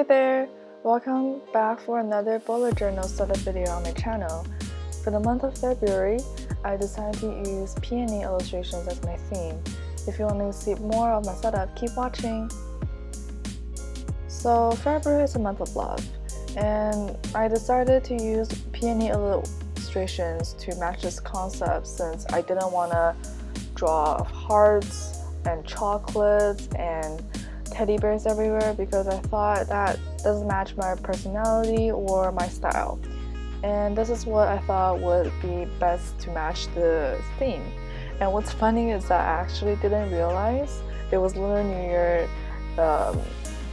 Hey there! Welcome back for another bullet journal setup video on my channel. For the month of February, I decided to use peony illustrations as my theme. If you want to see more of my setup, keep watching! So February is a month of love, and I decided to use peony illustrations to match this concept since I didn't want to draw hearts and chocolates and teddy bears everywhere because I thought that doesn't match my personality or my style. And this is what I thought would be best to match the theme. And what's funny is that I actually didn't realize it was Lunar New Year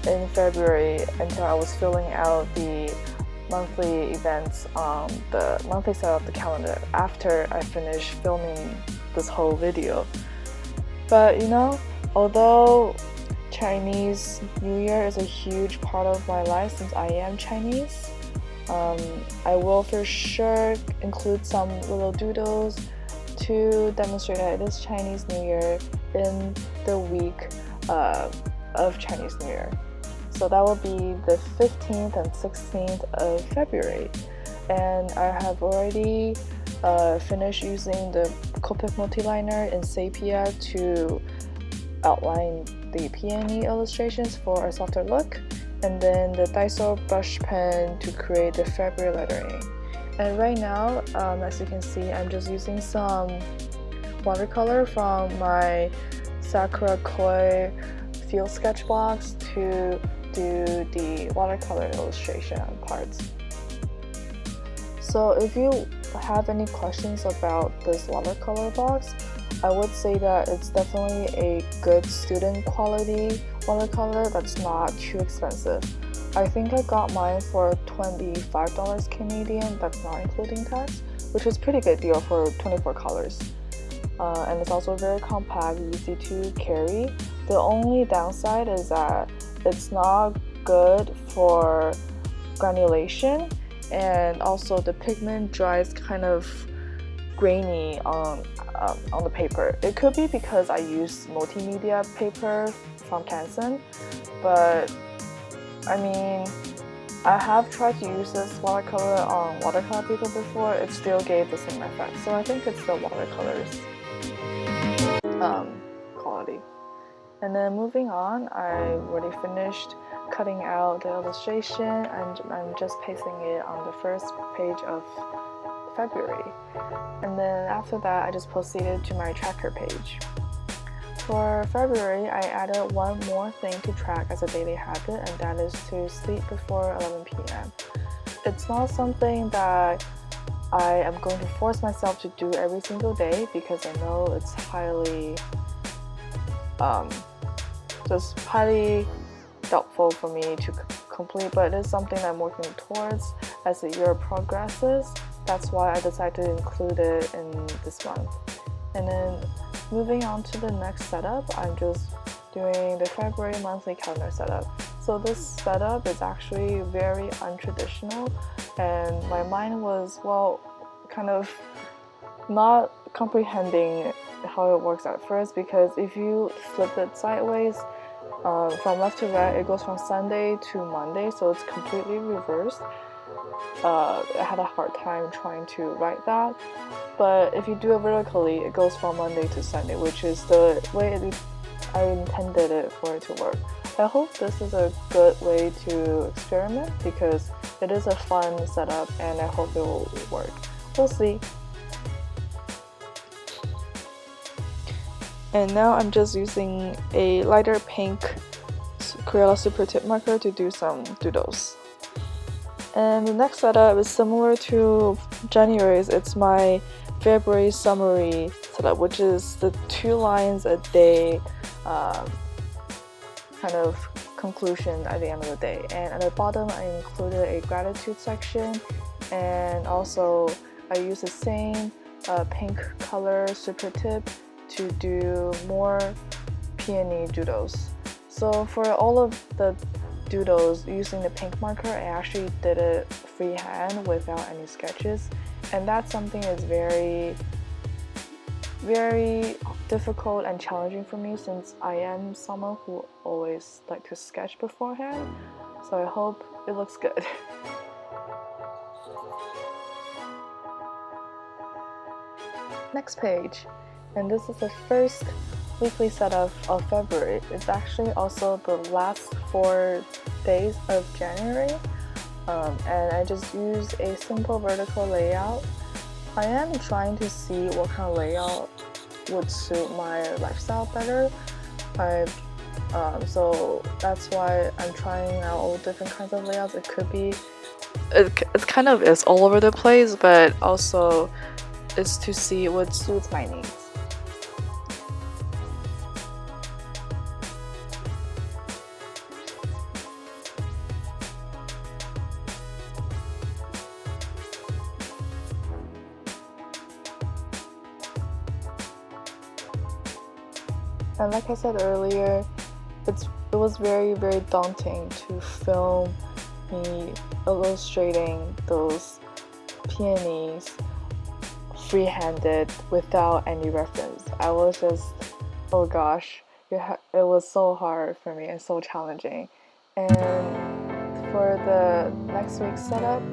in February until I was filling out the monthly events on the monthly set of the calendar after I finished filming this whole video. But you know, although Chinese New Year is a huge part of my life since I am Chinese, I will for sure include some little doodles to demonstrate that it is Chinese New Year in the week of Chinese New Year. So that will be the 15th and 16th of February. And I have already finished using the Copic Multiliner in Sepia to outline the peony illustrations for a softer look, and then the Daiso brush pen to create the February lettering. And right now, as you can see, I'm just using some watercolor from my Sakura Colour field sketchbox to do the watercolor illustration parts. So if you have any questions about this watercolor box, I would say that it's definitely a good student quality watercolor that's not too expensive. I think I got mine for $25 Canadian, that's not including tax, which is a pretty good deal for 24 colors. And it's also very compact, easy to carry. The only downside is that it's not good for granulation, and also the pigment dries kind of grainy on the paper. It could be because I use multimedia paper from CANSON, but I mean, I have tried to use this watercolor on watercolor paper before. It still gave the same effect, so I think it's the watercolor's quality. And then moving on, I already finished cutting out the illustration and I'm just pasting it on the first page of February. And then after that, I just proceeded to my tracker page. For February, I added one more thing to track as a daily habit, and that is to sleep before 11 p.m. It's not something that I am going to force myself to do every single day because I know it's highly doubtful for me to complete, but it is something I'm working towards as the year progresses. That's why I decided to include it in this month. And then moving on to the next setup, I'm just doing the February monthly calendar setup. So this setup is actually very untraditional, and my mind was, well, kind of not comprehending how it works at first, because if you flip it sideways, from left to right, it goes from Sunday to Monday, so it's completely reversed. I had a hard time trying to write that, but if you do it vertically, it goes from Monday to Sunday, which is the way I intended it for it to work. I hope this is a good way to experiment because it is a fun setup and I hope it will work. We'll see. And now I'm just using a lighter pink Crayola super tip marker to do some doodles. And the next setup is similar to January's. It's my February summary setup, which is the 2 lines a day kind of conclusion at the end of the day. And at the bottom, I included a gratitude section, and also I use the same pink color super tip to do more peony doodles. So for all of the doodles using the pink marker, I actually did it freehand without any sketches, and that's something that's very difficult and challenging for me since I am someone who always like to sketch beforehand. so I hope it looks good. Next page, and this is the first weekly setup of February. It's actually also the last 4 days of January, and I just use a simple vertical layout. I am trying to see what kind of layout would suit my lifestyle better. So that's why I'm trying out all different kinds of layouts. It could be, it kind of is all over the place, but also is to see what suits my needs. And like I said earlier, it was very daunting to film me illustrating those peonies free-handed without any reference. I was just, oh gosh, it was so hard for me and so challenging. And for the next week's setup,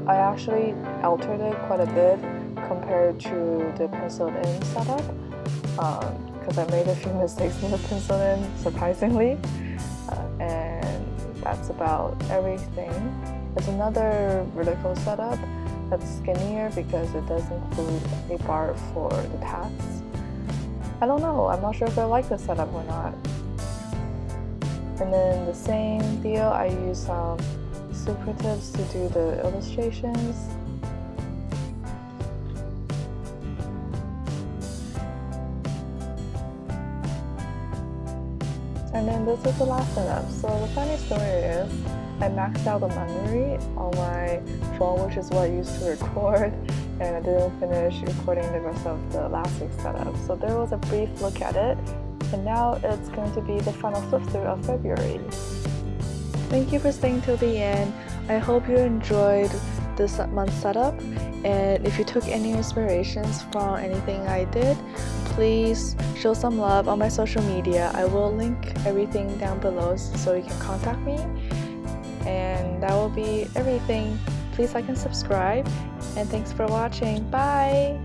I actually altered it quite a bit compared to the penciled in setup, because I made a few mistakes in the penciled in, surprisingly. And that's about everything. It's another vertical setup that's skinnier because it does include a bar for the paths. I don't know, I'm not sure if I like this setup or not. And then the same deal, I use some super tips to do the illustrations. And then this is the last setup. So the funny story is, I maxed out the memory on my phone, which is what I used to record, and I didn't finish recording the rest of the last week's setup. So there was a brief look at it, and now it's going to be the final flip through of February. Thank you for staying till the end. I hope you enjoyed this month's setup, and if you took any inspirations from anything I did, please show some love on my social media. I will link everything down below so you can contact me. And that will be everything. Please like and subscribe, and thanks for watching. Bye!